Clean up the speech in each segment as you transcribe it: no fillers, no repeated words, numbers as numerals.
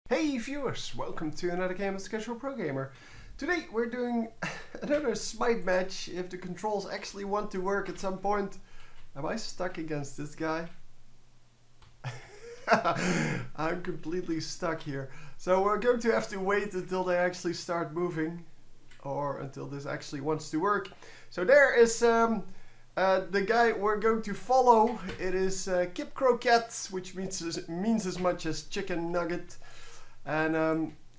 Hey viewers, welcome to another K1pkr0ket's. Today we're doing another Smite match if the controls actually want to work at some point. Am I stuck against this guy? I'm completely stuck here. So we're going to have to wait until they actually start moving. Or until this actually wants to work. So there is the guy we're going to follow. It is K1pkr0ket's, which means as much as chicken nugget. And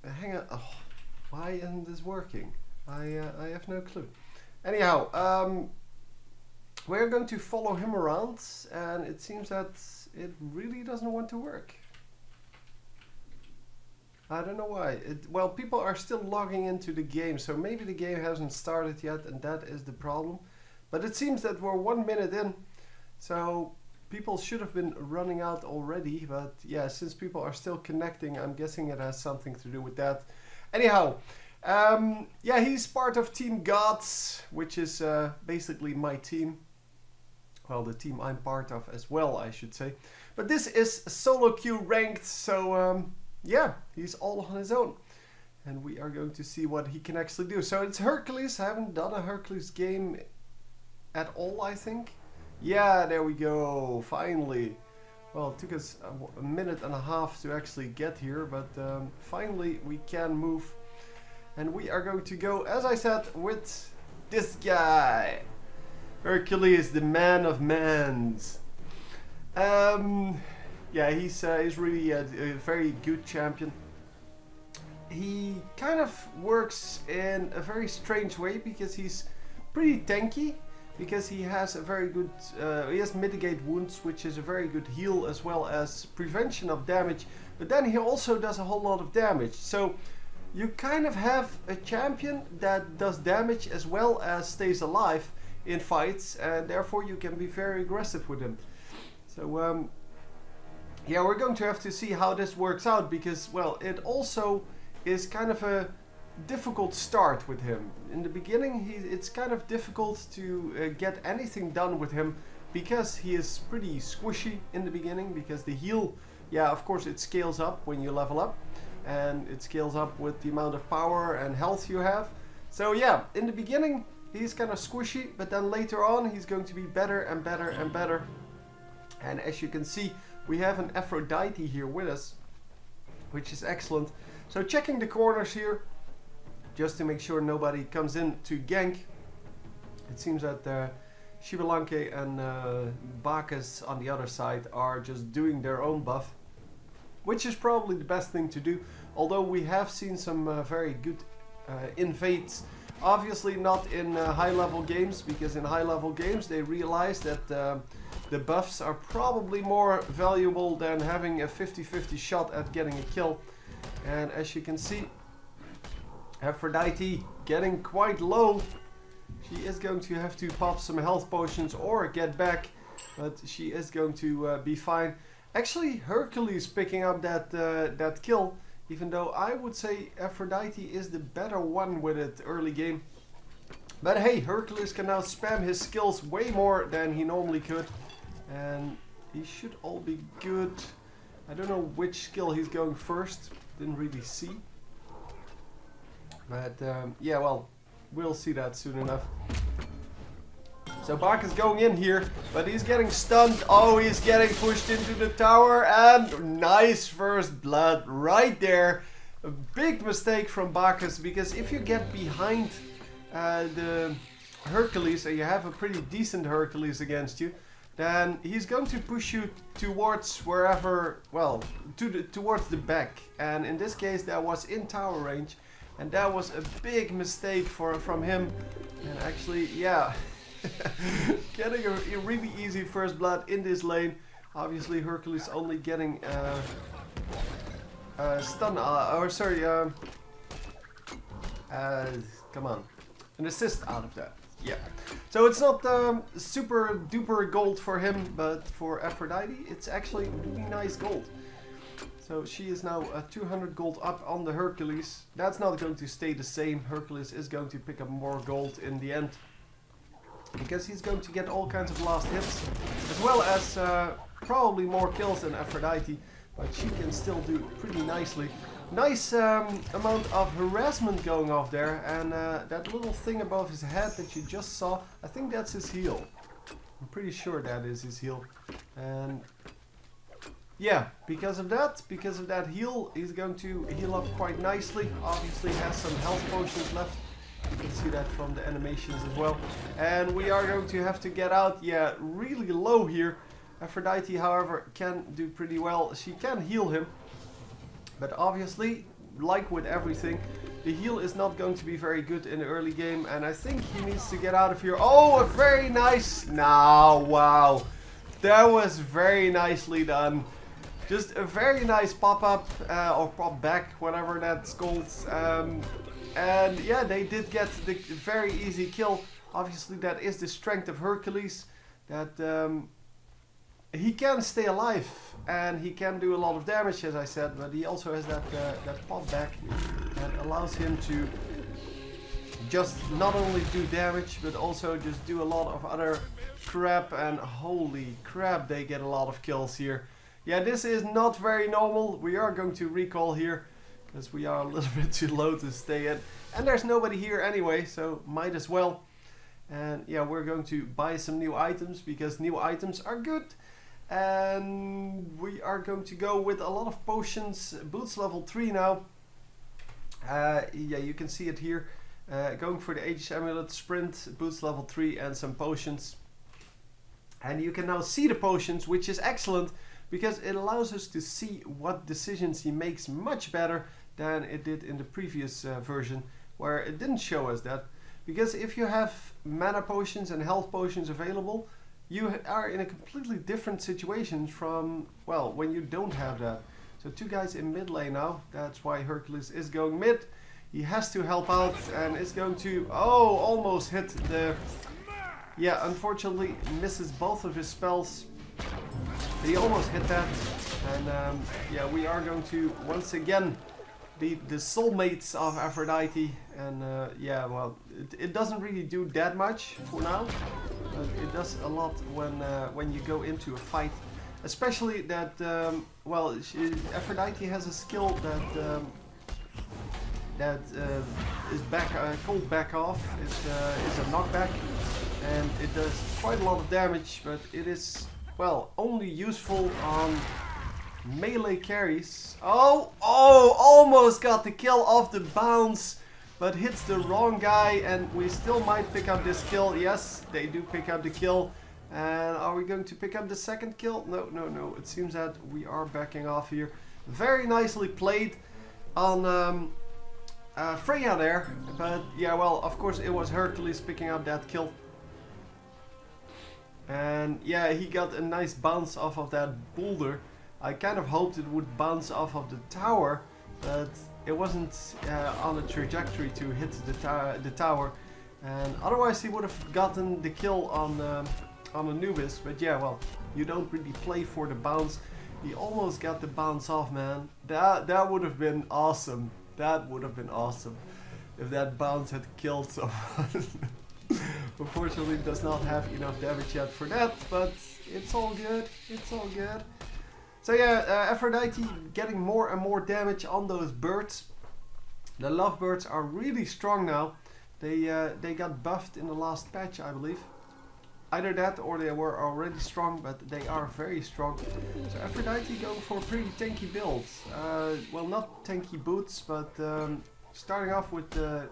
hang on, oh, why isn't this working? I have no clue. Anyhow, we're going to follow him around, and it seems that it really doesn't want to work. I don't know why. Well, people are still logging into the game, so maybe the game hasn't started yet, and that is the problem. But it seems that we're 1 minute in, so people should have been running out already, but yeah, since people are still connecting, I'm guessing it has something to do with that. Anyhow, yeah, he's part of Team Gods, which is basically my team. Well, the team I'm part of as well, I should say. But this is solo queue ranked, so yeah, he's all on his own. And we are going to see what he can actually do. So it's Hercules. I haven't done a Hercules game at all, I think. Yeah, there we go, finally. Well, it took us a minute and a half to actually get here, but finally we can move. And we are going to go, as I said, with this guy. Hercules, the man of mans. Yeah, he's really a very good champion. He kind of works in a very strange way because he's pretty tanky. Because he has a very good, he has mitigate wounds, which is a very good heal as well as prevention of damage. But then he also does a whole lot of damage. So you kind of have a champion that does damage as well as stays alive in fights, and therefore you can be very aggressive with him. So yeah, we're going to have to see how this works out because, well, it also is kind of a difficult start with him. In the beginning it's kind of difficult to get anything done with him because he is pretty squishy in the beginning, because the heal, yeah, of course it scales up when you level up, and it scales up with the amount of power and health you have. So yeah, in the beginning he's kind of squishy, but then later on he's going to be better and better and better. And as you can see, we have an Aphrodite here with us, which is excellent. So checking the corners here, just to make sure nobody comes in to gank. It seems that Shivalanke and Bacchus on the other side are just doing their own buff, which is probably the best thing to do, although we have seen some very good invades. Obviously not in high level games, because in high level games they realize that the buffs are probably more valuable than having a 50-50 shot at getting a kill. And as you can see, Aphrodite getting quite low. She is going to have to pop some health potions or get back, but she is going to be fine. Actually, Hercules picking up that kill, even though I would say Aphrodite is the better one with it early game. But hey, Hercules can now spam his skills way more than he normally could, and he should all be good. I don't know which skill he's going first, didn't really see. But yeah, well, we'll see that soon enough. So Bacchus going in here, but he's getting stunned. Oh, he's getting pushed into the tower, and nice first blood right there. A big mistake from Bacchus, because if you get behind the Hercules and you have a pretty decent Hercules against you, then he's going to push you towards wherever, well, towards the back. And in this case, that was in tower range. And that was a big mistake from him. And actually, yeah, getting a really easy first blood in this lane. Obviously, Hercules only getting stun, or sorry, come on, an assist out of that. Yeah, so it's not super duper gold for him, but for Aphrodite, it's actually really nice gold. So she is now 200 gold up on the Hercules. That's not going to stay the same. Hercules is going to pick up more gold in the end, because he's going to get all kinds of last hits, as well as probably more kills than Aphrodite. but she can still do pretty nicely. Nice amount of harassment going off there, and that little thing above his head that you just saw, I think that's his heal. I'm pretty sure that is his heal. And yeah, because of that heal, he's going to heal up quite nicely. Obviously has some health potions left. You can see that from the animations as well. And we are going to have to get out, yeah, really low here. Aphrodite, however, can do pretty well. She can heal him. But obviously, like with everything, the heal is not going to be very good in the early game. And I think he needs to get out of here. Oh, a very nice... Now, wow. That was very nicely done. Just a very nice pop-up, or pop-back, whatever that's called. And yeah, they did get the very easy kill. Obviously, that is the strength of Hercules. That he can stay alive and he can do a lot of damage, as I said. But he also has that pop-back that allows him to just not only do damage, but also just do a lot of other crap. And holy crap, they get a lot of kills here. Yeah, this is not very normal. We are going to recall here, because we are a little bit too low to stay in. And there's nobody here anyway, so might as well. And yeah, we're going to buy some new items, because new items are good. And we are going to go with a lot of potions. Boots level 3 now. Yeah, you can see it here. Going for the Aegis Amulet, Sprint, boots level 3 and some potions. And you can now see the potions, which is excellent, because it allows us to see what decisions he makes much better than it did in the previous version, where it didn't show us that. Because if you have mana potions and health potions available, you are in a completely different situation from, well, when you don't have that. So 2 guys in mid lane now. That's why Hercules is going mid. He has to help out and is going to, oh, almost hit the, yeah, unfortunately misses both of his spells. He almost hit that, and yeah, we are going to once again be the soulmates of Aphrodite. And yeah, well, it doesn't really do that much for now, but it does a lot when you go into a fight. Especially that, well, Aphrodite has a skill that is called back off. It is a knockback, and it does quite a lot of damage, but it is, well, only useful on melee carries. Oh, almost got the kill off the bounce, but hits the wrong guy, and we still might pick up this kill. Yes, they do pick up the kill. And are we going to pick up the second kill? No. It seems that we are backing off here. Very nicely played on Freya there. But yeah, well, of course it was Hercules picking up that kill. And yeah, he got a nice bounce off of that boulder. I kind of hoped it would bounce off of the tower, but it wasn't on a trajectory to hit the tower. And otherwise he would have gotten the kill on Anubis. But yeah, well, you don't really play for the bounce. He almost got the bounce off, man. That would have been awesome. That would have been awesome if that bounce had killed someone. Unfortunately, does not have enough damage yet for that, but it's all good. It's all good. So yeah, Aphrodite getting more and more damage on those birds. The lovebirds are really strong now. They got buffed in the last patch, I believe. Either that or they were already strong, but they are very strong. So Aphrodite going for a pretty tanky build. Well, not tanky boots, but starting off with I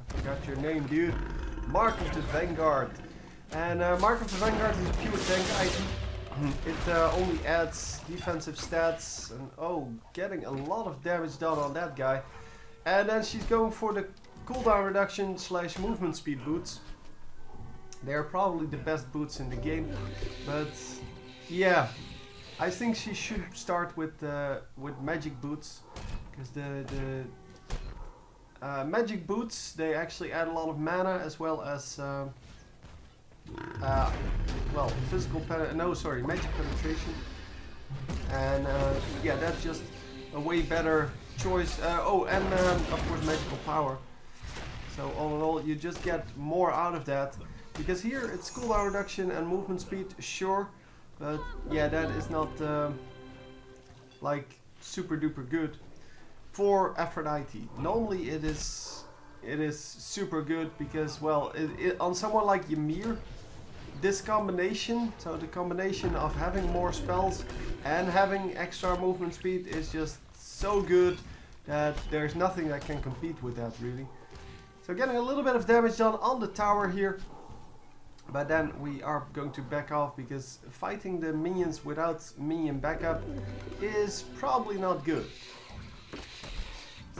forgot your name, dude. Mark of the Vanguard. And Mark of the Vanguard is a pure tank item. It only adds defensive stats, and oh, getting a lot of damage done on that guy. And then she's going for the cooldown reduction / movement speed boots. They're probably the best boots in the game, but yeah, I think she should start with magic boots, because the magic boots, they actually add a lot of mana as well as well, magic penetration, and yeah, that's just a way better choice. Oh, and of course magical power. So all in all, you just get more out of that, because here it's cooldown reduction and movement speed, sure, but yeah, that is not like super duper good for Aphrodite. Normally it is super good because, well, on someone like Ymir, this combination, so the combination of having more spells and having extra movement speed is just so good that there's nothing that can compete with that, really. So getting a little bit of damage done on the tower here, but then we are going to back off because fighting the minions without minion backup is probably not good.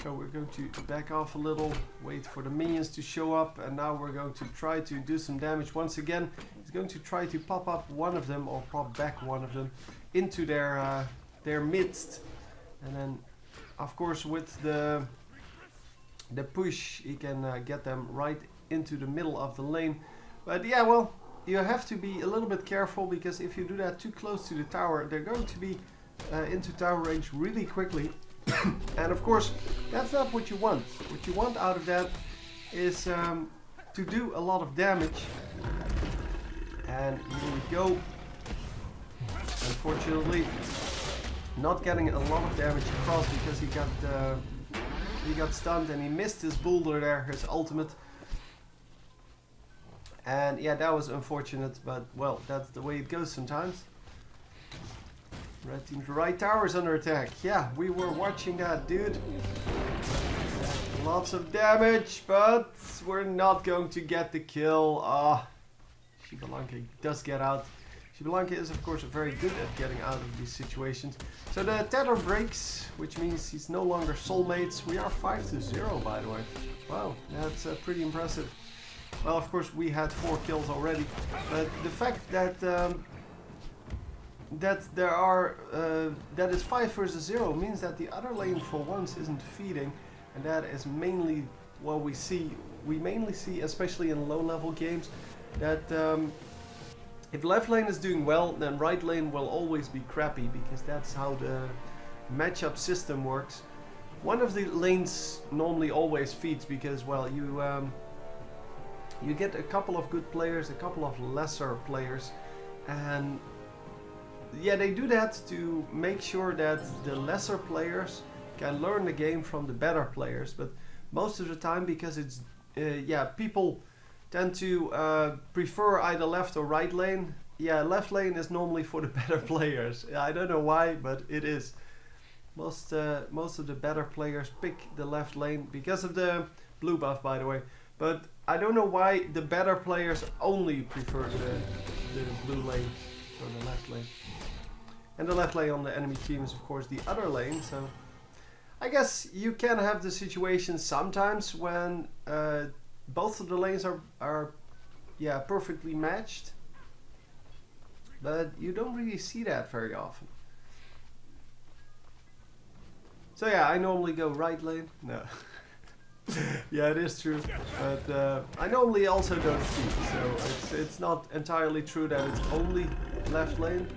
So we're going to back off a little, wait for the minions to show up, and now we're going to try to do some damage once again. He's going to try to pop up one of them, or pop back one of them, into their midst. And then, of course, with the push, he can get them right into the middle of the lane. But yeah, well, you have to be a little bit careful, because if you do that too close to the tower, they're going to be into tower range really quickly. And of course, that's not what you want. What you want out of that is to do a lot of damage. And here we go. Unfortunately, not getting a lot of damage across because he got stunned and he missed his boulder there, his ultimate. And yeah, that was unfortunate, but well, that's the way it goes sometimes. Red team's right tower is under attack. Yeah, we were watching that, dude. Lots of damage, but we're not going to get the kill. Ah, Shibalanka does get out. Shibalanka is, of course, very good at getting out of these situations. So the tether breaks, which means he's no longer soulmates. We are 5-0, by the way. Wow, that's pretty impressive. Well, of course, we had 4 kills already, but the fact that that is 5 versus 0 means that the other lane for once isn't feeding, and that is mainly what we see. We mainly see, especially in low-level games, that if left lane is doing well, then right lane will always be crappy, because that's how the matchup system works. One of the lanes normally always feeds because, well, you get a couple of good players, a couple of lesser players, and yeah, they do that to make sure that the lesser players can learn the game from the better players. But most of the time, because it's yeah, people tend to prefer either left or right lane. Yeah, left lane is normally for the better players. I don't know why, but it is. Most of the better players pick the left lane because of the blue buff, by the way. But I don't know why the better players only prefer the blue lane or the left lane. And the left lane on the enemy team is, of course, the other lane. So I guess you can have the situation sometimes when both of the lanes are yeah, perfectly matched. But you don't really see that very often. So yeah, I normally go right lane. No. Yeah, it is true, but I normally also don't feed, so it's not entirely true that it's only left lane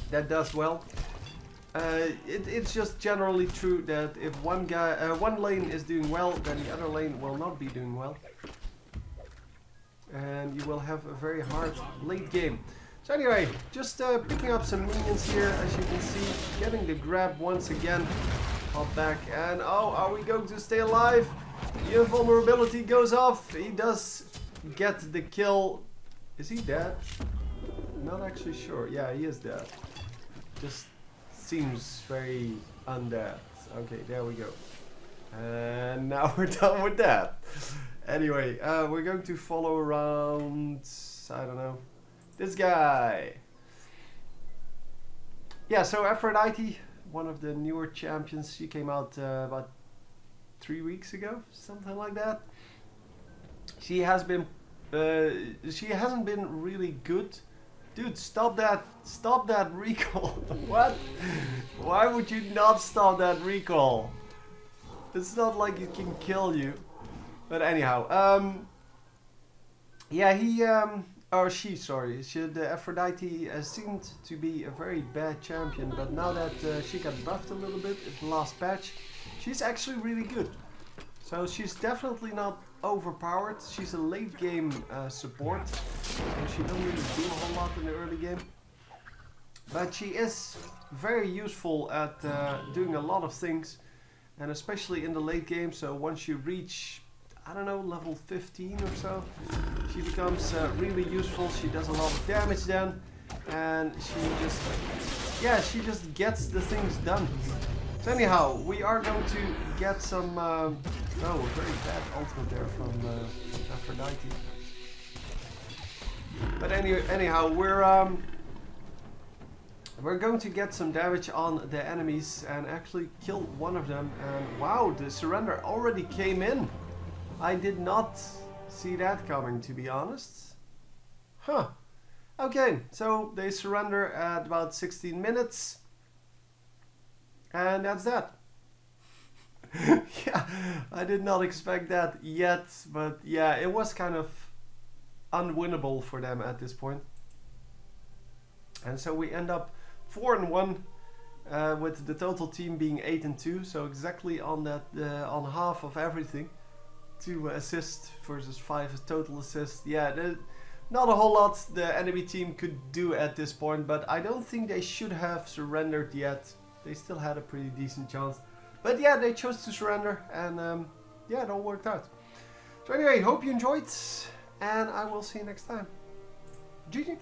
that does well. It's just generally true that if one lane is doing well, then the other lane will not be doing well, and you will have a very hard late game. So anyway, just picking up some minions here, as you can see, getting the grab once again. Hop back, and oh, are we going to stay alive? The invulnerability goes off. He does get the kill. Is he dead? Not actually sure. Yeah, he is dead. Just seems very undead. Okay, there we go. And now we're done with that. Anyway, we're going to follow around, I don't know, this guy. Yeah, so Aphrodite, one of the newer champions, she came out about 3 weeks ago, something like that. She hasn't been really good. Dude, stop that recall. What? Why would you not stop that recall? It's not like it can kill you. But anyhow, yeah, he or she, sorry, the Aphrodite seemed to be a very bad champion, but now that she got buffed a little bit in the last patch, she's actually really good. So she's definitely not overpowered. She's a late game support, so she don't really do a whole lot in the early game. But she is very useful at doing a lot of things, and especially in the late game. So once you reach, I don't know, level 15 or so, she becomes really useful. She does a lot of damage then, and she just gets the things done. So anyhow, we are going to get some, oh, a very bad ultimate there from Aphrodite. But anyhow, we're going to get some damage on the enemies and actually kill one of them. And wow, the surrender already came in. I did not see that coming, to be honest. Huh. Okay, so they surrender at about 16 minutes. And that's that. Yeah, I did not expect that yet, but yeah, it was kind of unwinnable for them at this point. And so we end up 4-1 with the total team being 8-2, so exactly on that on half of everything. 2 assists versus 5 total assists. Yeah, not a whole lot the enemy team could do at this point, but I don't think they should have surrendered yet. They still had a pretty decent chance. But yeah, they chose to surrender, and yeah, it all worked out. So anyway, hope you enjoyed, and I will see you next time. GG!